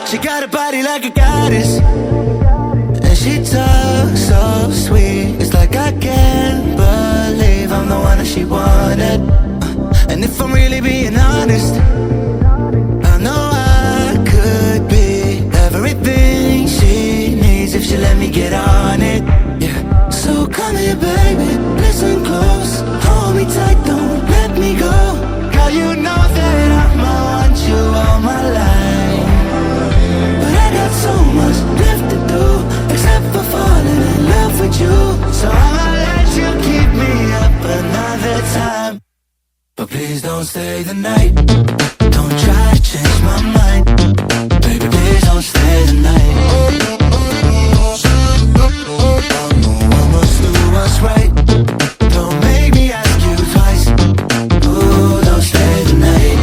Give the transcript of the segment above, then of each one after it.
She got a body like a goddess, and she talks so sweet. It's like I can't believe I'm the one that she wanted. And if I'm really being honest, I know I could be everything she needs if she let me get on it. Yeah. So come here, baby, listen close, hold me tight, don't let me go. Girl, you know that I'ma want you all my life, but I got so much left to do, except for falling in love with you. So I'ma let you keep me up another time, but please don't stay the night. Don't try to change my mind, baby, please don't stay the night. I must do what's right, don't make me ask you twice. Ooh, don't stay the night.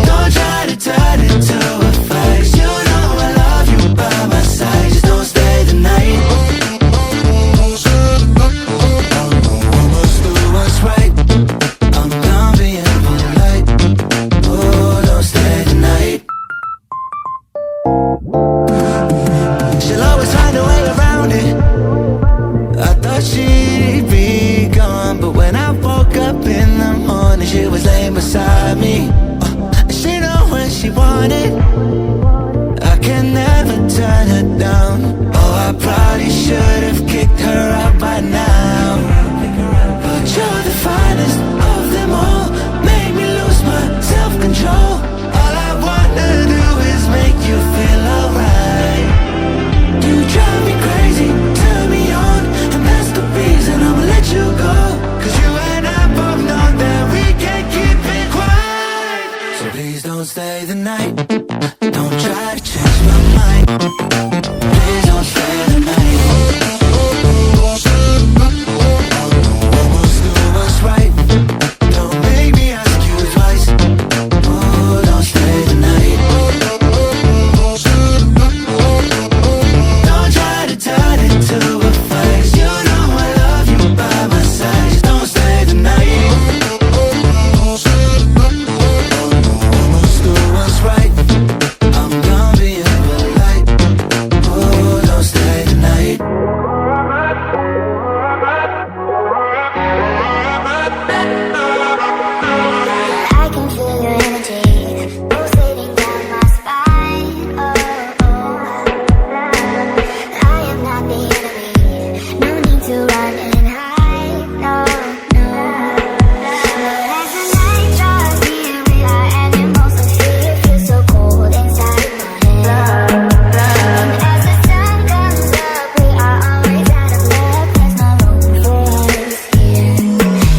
Don't try to turn it to a fight. You know I love you by my side, just don't stay the night. I must do what's right, I'm done being polite. Ooh, don't stay the night. She'll always find a way around it. I thought she'd be gone, but when I woke up in the morning, she was laying beside me. She know when she wanted, I can never turn her down. Oh, I probably should have kicked her out by now, but you're the finest of them all, made me lose my self-control. All I wanna do is make you feel alright. You drive me crazy, turn me on, and that's the reason I'ma let you go. Cause you and I both know that we can't keep it quiet. So please don't stay the night, don't try to change my mind. Please don't stay the night. I must do what's right, don't make me ask you twice. Oh, don't stay the night. Don't try to turn it to a fight. You know I love you by my side, just don't stay the night. I must do what's right, I'm done being polite. Oh, don't stay the night. I can feel your energy pulsating down my spine. Oh, I am not the enemy, no need to run and hide. No, no. But as the night draws near, we are animals of fear. Feel so cold inside my head. And as the sun comes up, we are always out of luck. There's no room for us here.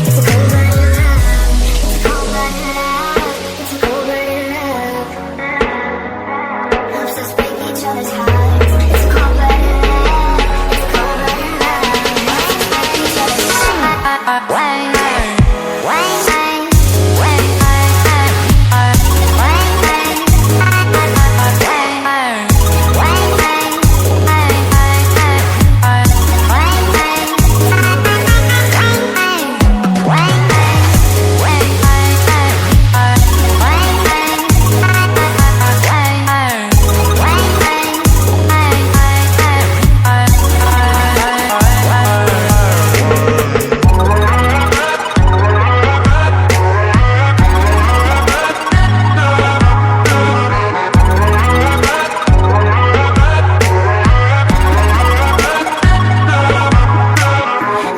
It's a cold-blooded love. It's a cold-blooded love. It's a cold-blooded love. Helps us break each other's hearts. It's a cold-blooded love. It's a cold-blooded love. Helps us break each other's hearts.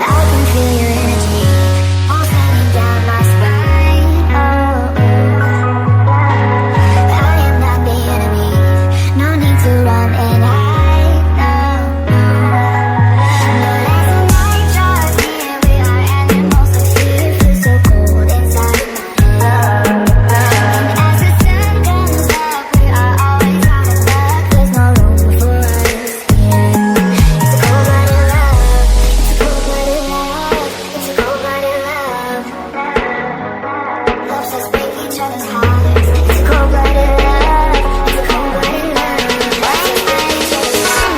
I can feel your energy pulsating down my spine. Oh, I am not the enemy, no need to run and hide. No, no. But as the night draws near, we are animals of fear. Feel so cold inside my head. And as the sun comes up, we are always out of luck. There's no room for us here. It's a cold-blooded love. It's a cold-blooded love. It's a cold-blooded love. Helps us break each other's hearts. It's a cold-blooded love. It's a cold-blooded love. Helps us break each other's hearts.